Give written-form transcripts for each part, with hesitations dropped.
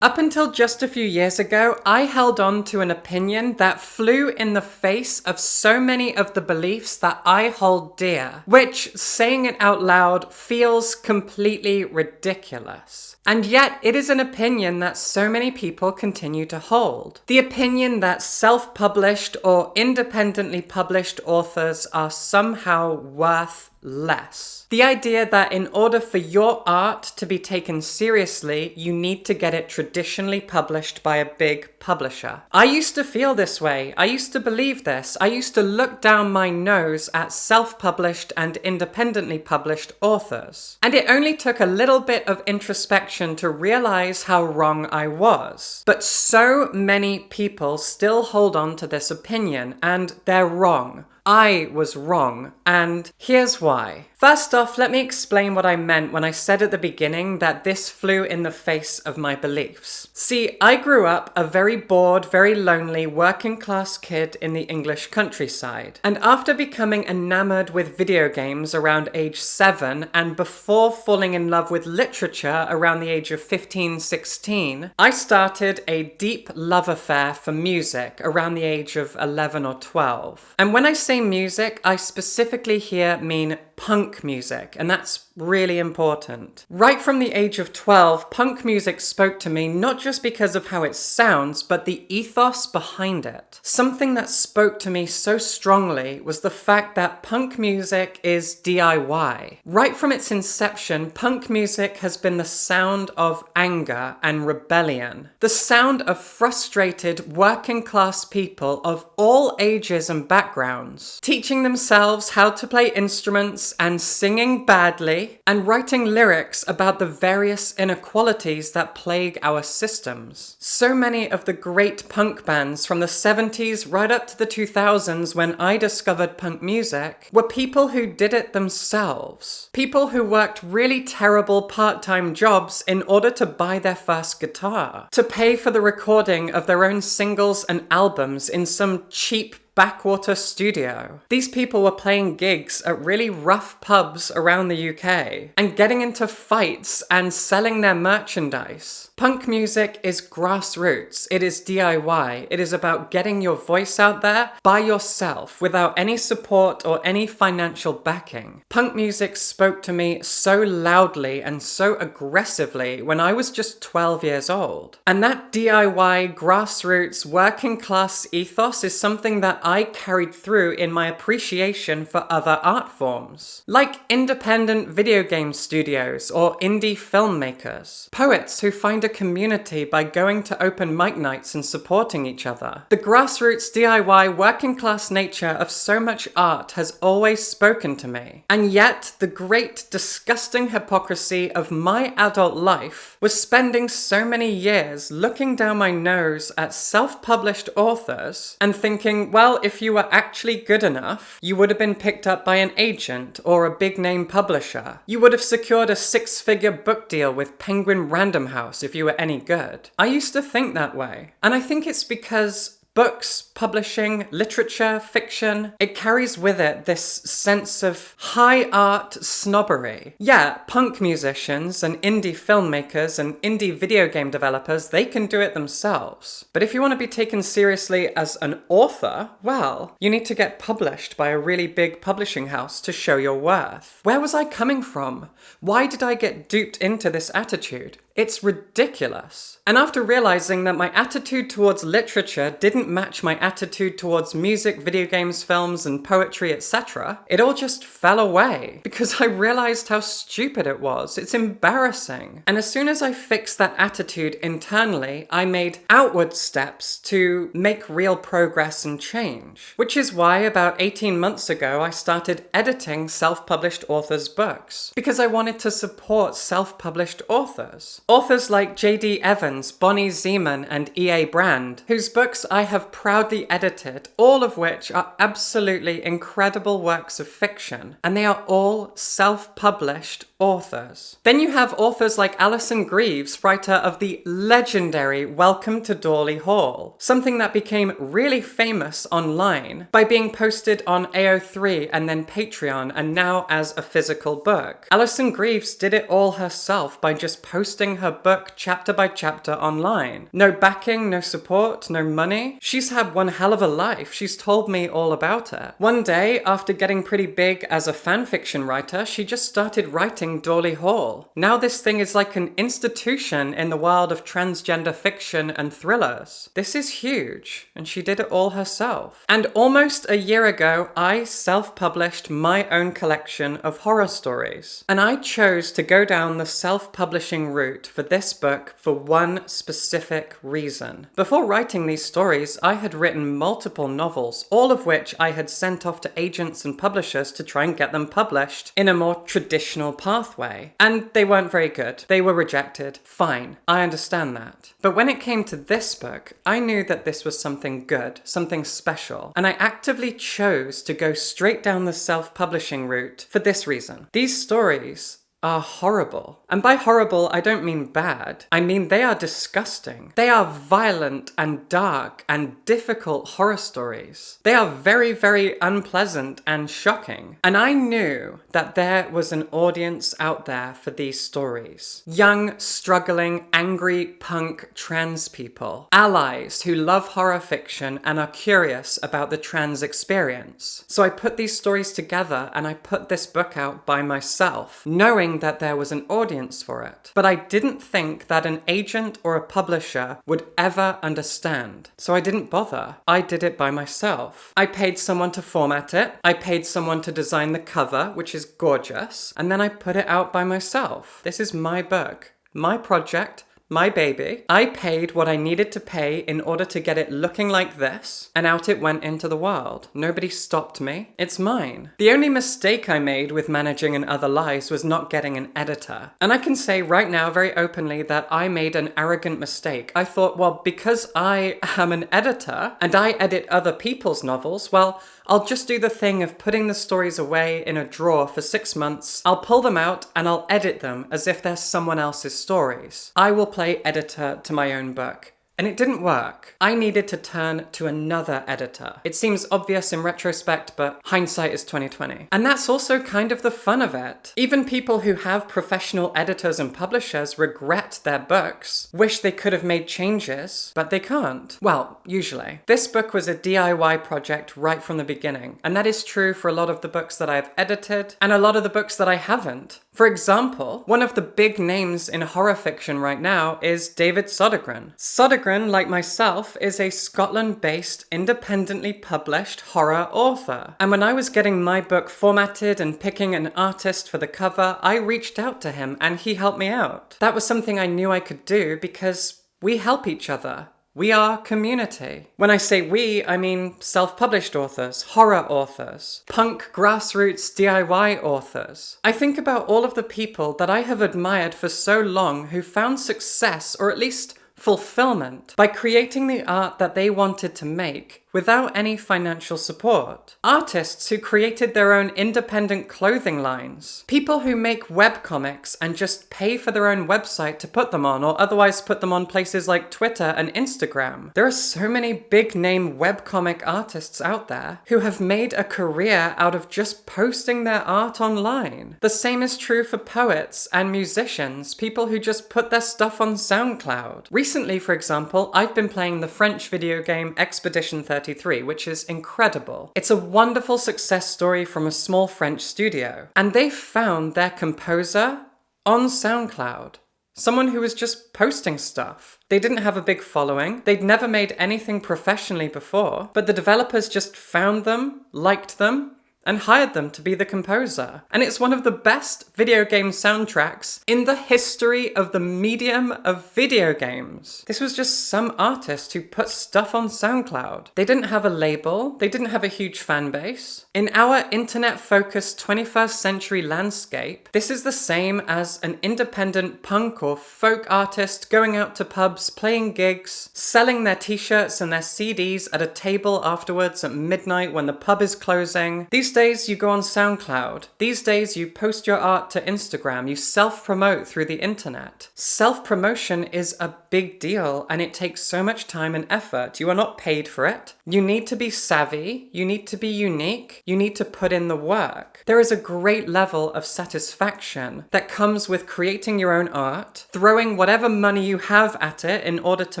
Up until just a few years ago, I held on to an opinion that flew in the face of so many of the beliefs that I hold dear, which, saying it out loud, feels completely ridiculous. And yet, it is an opinion that so many people continue to hold. The opinion that self-published or independently published authors are somehow worth less. The idea that in order for your art to be taken seriously, you need to get it traditionally published by a big publisher. I used to feel this way. I used to believe this. I used to look down my nose at self-published and independently published authors. And it only took a little bit of introspection to realize how wrong I was. But so many people still hold on to this opinion, and they're wrong. I was wrong, and here's why. First off, let me explain what I meant when I said at the beginning that this flew in the face of my beliefs. See, I grew up a very bored, very lonely, working class kid in the English countryside. And after becoming enamored with video games around age 7, and before falling in love with literature around the age of 15, 16, I started a deep love affair for music around the age of 11 or 12. And when I say music, I specifically here mean punk music, and that's really important. Right from the age of 12, punk music spoke to me not just because of how it sounds, but the ethos behind it. Something that spoke to me so strongly was the fact that punk music is DIY. Right from its inception, punk music has been the sound of anger and rebellion. The sound of frustrated working class people of all ages and backgrounds, teaching themselves how to play instruments and singing badly, and writing lyrics about the various inequalities that plague our systems. So many of the great punk bands from the 70s right up to the 2000s, when I discovered punk music, were people who did it themselves. People who worked really terrible part-time jobs in order to buy their first guitar, to pay for the recording of their own singles and albums in some cheap backwater studio. These people were playing gigs at really rough pubs around the UK and getting into fights and selling their merchandise. Punk music is grassroots. It is DIY. It is about getting your voice out there by yourself without any support or any financial backing. Punk music spoke to me so loudly and so aggressively when I was just 12 years old. And that DIY, grassroots, working class ethos is something that I carried through in my appreciation for other art forms, like independent video game studios or indie filmmakers, poets who find a community by going to open mic nights and supporting each other. The grassroots DIY working class nature of so much art has always spoken to me. And yet, the great disgusting hypocrisy of my adult life was spending so many years looking down my nose at self-published authors and thinking, well, if you were actually good enough, you would have been picked up by an agent or a big name publisher. You would have secured a 6-figure book deal with Penguin Random House if you were any good. I used to think that way. And I think it's because books, publishing, literature, fiction, it carries with it this sense of high art snobbery. Yeah, punk musicians and indie filmmakers and indie video game developers, they can do it themselves. But if you want to be taken seriously as an author, well, you need to get published by a really big publishing house to show your worth. Where was I coming from? Why did I get duped into this attitude? It's ridiculous. And after realizing that my attitude towards literature didn't match my attitude towards music, video games, films, and poetry, etc., it all just fell away because I realized how stupid it was. It's embarrassing. And as soon as I fixed that attitude internally, I made outward steps to make real progress and change. Which is why about 18 months ago, I started editing self-published authors' books, because I wanted to support self-published authors. Authors like J.D. Evans, Bonnie Zeman, and E.A. Brand, whose books I have proudly edited, all of which are absolutely incredible works of fiction, and they are all self-published authors. Then you have authors like Alison Greaves, writer of the legendary Welcome to Dawley Hall, something that became really famous online by being posted on AO3 and then Patreon and now as a physical book. Alison Greaves did it all herself by just posting her book chapter by chapter online. No backing, no support, no money. She's had one hell of a life. She's told me all about it. One day, after getting pretty big as a fanfiction writer, she just started writing Dawley Hall. Now this thing is like an institution in the world of transgender fiction and thrillers. This is huge, and she did it all herself. And almost a year ago, I self-published my own collection of horror stories. And I chose to go down the self-publishing route for this book for one specific reason. Before writing these stories, I had written multiple novels, all of which I had sent off to agents and publishers to try and get them published in a more traditional pathway. And they weren't very good. They were rejected. Fine, I understand that. But when it came to this book, I knew that this was something good, something special, and I actively chose to go straight down the self-publishing route for this reason. These stories are horrible. And by horrible, I don't mean bad. I mean they are disgusting. They are violent and dark and difficult horror stories. They are very, very unpleasant and shocking. And I knew that there was an audience out there for these stories. Young, struggling, angry, punk, trans people. Allies who love horror fiction and are curious about the trans experience. So I put these stories together and I put this book out by myself, knowing that there was an audience for it. But I didn't think that an agent or a publisher would ever understand. So I didn't bother. I did it by myself. I paid someone to format it. I paid someone to design the cover, which is gorgeous. And then I put it out by myself. This is my book, my project, my baby. I paid what I needed to pay in order to get it looking like this, and out it went into the world. Nobody stopped me. It's mine. The only mistake I made with managing And Other Lies was not getting an editor. And I can say right now very openly that I made an arrogant mistake. I thought, well, because I am an editor and I edit other people's novels, well, I'll just do the thing of putting the stories away in a drawer for 6 months. I'll pull them out and I'll edit them as if they're someone else's stories. I will play editor to my own book. And it didn't work. I needed to turn to another editor. It seems obvious in retrospect, but hindsight is 20/20. And that's also kind of the fun of it. Even people who have professional editors and publishers regret their books, wish they could have made changes, but they can't. Well, usually. This book was a DIY project right from the beginning, and that is true for a lot of the books that I've edited, and a lot of the books that I haven't. For example, one of the big names in horror fiction right now is David Sodergren. Sodergren, like myself, is a Scotland-based, independently published horror author. And when I was getting my book formatted and picking an artist for the cover, I reached out to him and he helped me out. That was something I knew I could do because we help each other. We are community. When I say we, I mean self-published authors, horror authors, punk grassroots DIY authors. I think about all of the people that I have admired for so long who found success, or at least fulfillment, by creating the art that they wanted to make without any financial support. Artists who created their own independent clothing lines. People who make webcomics and just pay for their own website to put them on, or otherwise put them on places like Twitter and Instagram. There are so many big name webcomic artists out there who have made a career out of just posting their art online. The same is true for poets and musicians, people who just put their stuff on SoundCloud. Recently, for example, I've been playing the French video game Expedition 33, which is incredible. It's a wonderful success story from a small French studio. And they found their composer on SoundCloud. Someone who was just posting stuff. They didn't have a big following. They'd never made anything professionally before, but the developers just found them, liked them, and hired them to be the composer. And it's one of the best video game soundtracks in the history of the medium of video games. This was just some artist who put stuff on SoundCloud. They didn't have a label. They didn't have a huge fan base. In our internet-focused 21st century landscape, this is the same as an independent punk or folk artist going out to pubs, playing gigs, selling their t-shirts and their CDs at a table afterwards at midnight when the pub is closing. These These days you go on SoundCloud. These days you post your art to Instagram. You self-promote through the internet. Self-promotion is a big deal and it takes so much time and effort. You are not paid for it. You need to be savvy. You need to be unique. You need to put in the work. There is a great level of satisfaction that comes with creating your own art, throwing whatever money you have at it in order to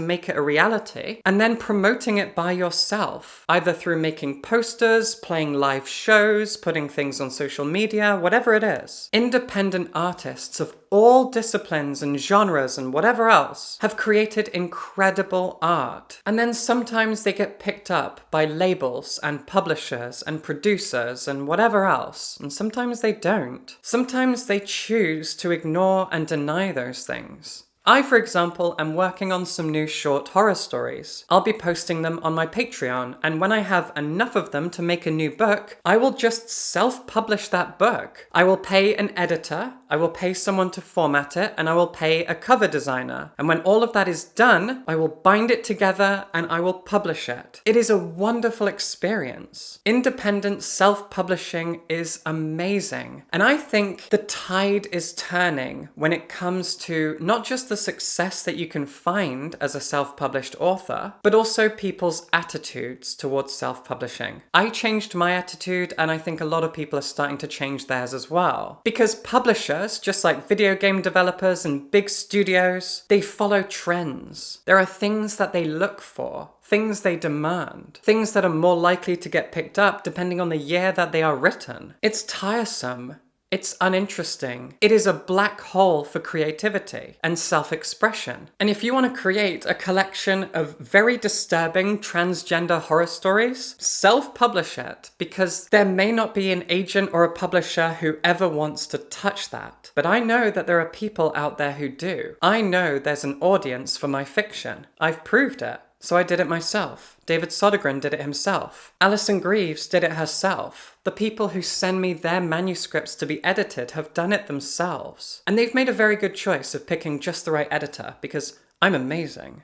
make it a reality, and then promoting it by yourself, either through making posters, playing live shows, putting things on social media, whatever it is. Independent artists of all disciplines and genres and whatever else have created incredible art. And then sometimes they get picked up by labels and publishers and producers and whatever else. And sometimes they don't. Sometimes they choose to ignore and deny those things. I, for example, am working on some new short horror stories. I'll be posting them on my Patreon, and when I have enough of them to make a new book, I will just self-publish that book. I will pay an editor, I will pay someone to format it, and I will pay a cover designer. And when all of that is done, I will bind it together and I will publish it. It is a wonderful experience. Independent self-publishing is amazing. And I think the tide is turning when it comes to not just the success that you can find as a self-published author, but also people's attitudes towards self-publishing. I changed my attitude, and I think a lot of people are starting to change theirs as well. Because publishers, just like video game developers and big studios, they follow trends. There are things that they look for, things they demand, things that are more likely to get picked up depending on the year that they are written. It's tiresome. It's uninteresting. It is a black hole for creativity and self-expression. And if you want to create a collection of very disturbing transgender horror stories, self-publish it, because there may not be an agent or a publisher who ever wants to touch that. But I know that there are people out there who do. I know there's an audience for my fiction. I've proved it. So I did it myself. David Sodergren did it himself. Alison Greaves did it herself. The people who send me their manuscripts to be edited have done it themselves. And they've made a very good choice of picking just the right editor, because I'm amazing.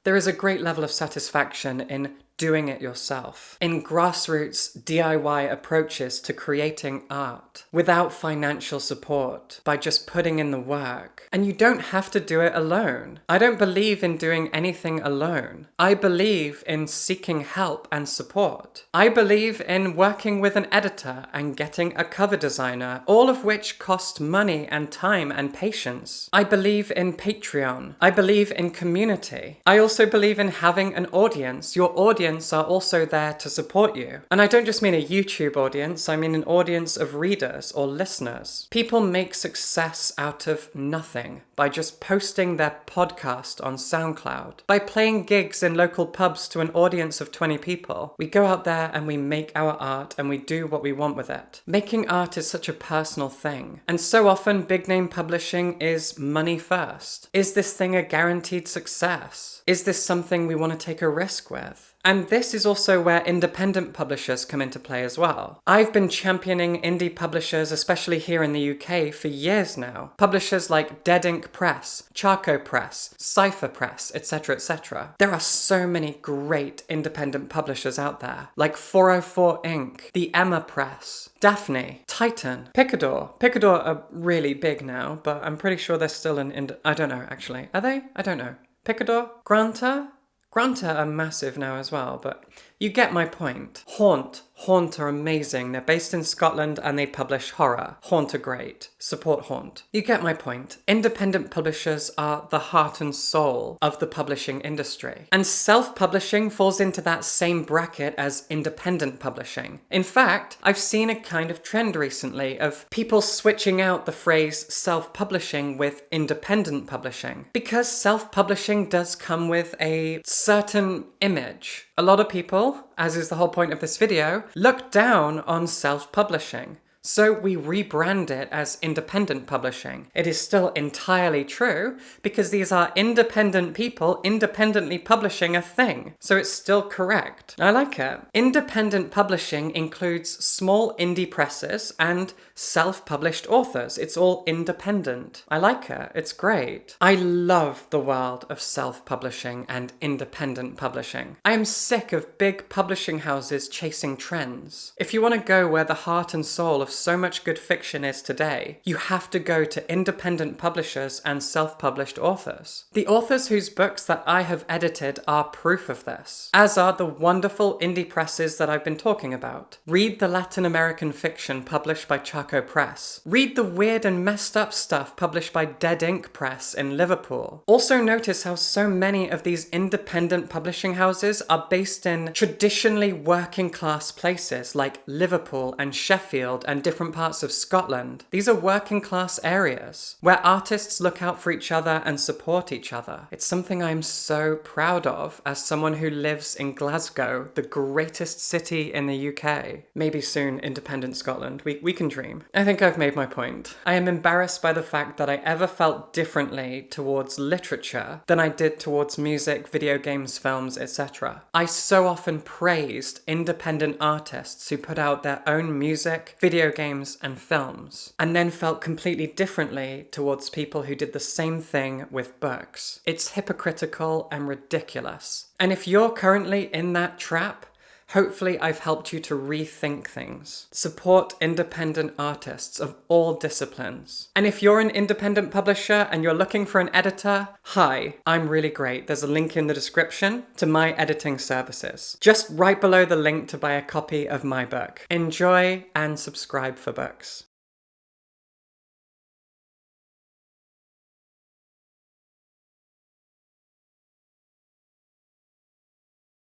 There is a great level of satisfaction in doing it yourself, in grassroots DIY approaches to creating art without financial support, by just putting in the work. And you don't have to do it alone. I don't believe in doing anything alone. I believe in seeking help and support. I believe in working with an editor and getting a cover designer, all of which cost money and time and patience. I believe in Patreon. I believe in community. I also believe in having an audience. Your audience are also there to support you. And I don't just mean a YouTube audience, I mean an audience of readers or listeners. People make success out of nothing by just posting their podcast on SoundCloud, by playing gigs in local pubs to an audience of 20 people. We go out there and we make our art and we do what we want with it. Making art is such a personal thing. And so often big name publishing is money first. Is this thing a guaranteed success? Is this something we want to take a risk with? And this is also where independent publishers come into play as well. I've been championing indie publishers, especially here in the UK, for years now. Publishers like Dead Ink Press, Charco Press, Cypher Press, etc., etc. There are so many great independent publishers out there, like 404 Inc., the Emma Press, Daphne, Titan, Picador. Picador are really big now, but I'm pretty sure they're still I don't know, actually. Are they? I don't know. Picador? Granta? Granta are massive now as well, but you get my point. Haunt are amazing. They're based in Scotland and they publish horror. Haunt are great. Support Haunt. You get my point. Independent publishers are the heart and soul of the publishing industry. And self-publishing falls into that same bracket as independent publishing. In fact, I've seen a kind of trend recently of people switching out the phrase self-publishing with independent publishing. Because self-publishing does come with a certain image. A lot of people, as is the whole point of this video, look down on self-publishing. So we rebrand it as independent publishing. It is still entirely true because these are independent people independently publishing a thing. So it's still correct. I like it. Independent publishing includes small indie presses and self-published authors. It's all independent. I like it. It's great. I love the world of self-publishing and independent publishing. I am sick of big publishing houses chasing trends. If you want to go where the heart and soul of so much good fiction is today, you have to go to independent publishers and self-published authors. The authors whose books that I have edited are proof of this, as are the wonderful indie presses that I've been talking about. Read the Latin American fiction published by Chaco Press. Read the weird and messed up stuff published by Dead Ink Press in Liverpool. Also notice how so many of these independent publishing houses are based in traditionally working class places like Liverpool and Sheffield and different parts of Scotland. These are working class areas where artists look out for each other and support each other. It's something I'm so proud of as someone who lives in Glasgow, the greatest city in the UK. Maybe soon independent Scotland. We can dream. I think I've made my point. I am embarrassed by the fact that I ever felt differently towards literature than I did towards music, video games, films, etc. I so often praised independent artists who put out their own music, video games, and films, and then felt completely differently towards people who did the same thing with books. It's hypocritical and ridiculous. And if you're currently in that trap, hopefully I've helped you to rethink things. Support independent artists of all disciplines. And if you're an independent publisher and you're looking for an editor, hi, I'm really great. There's a link in the description to my editing services. Just right below the link to buy a copy of my book. Enjoy and subscribe for books.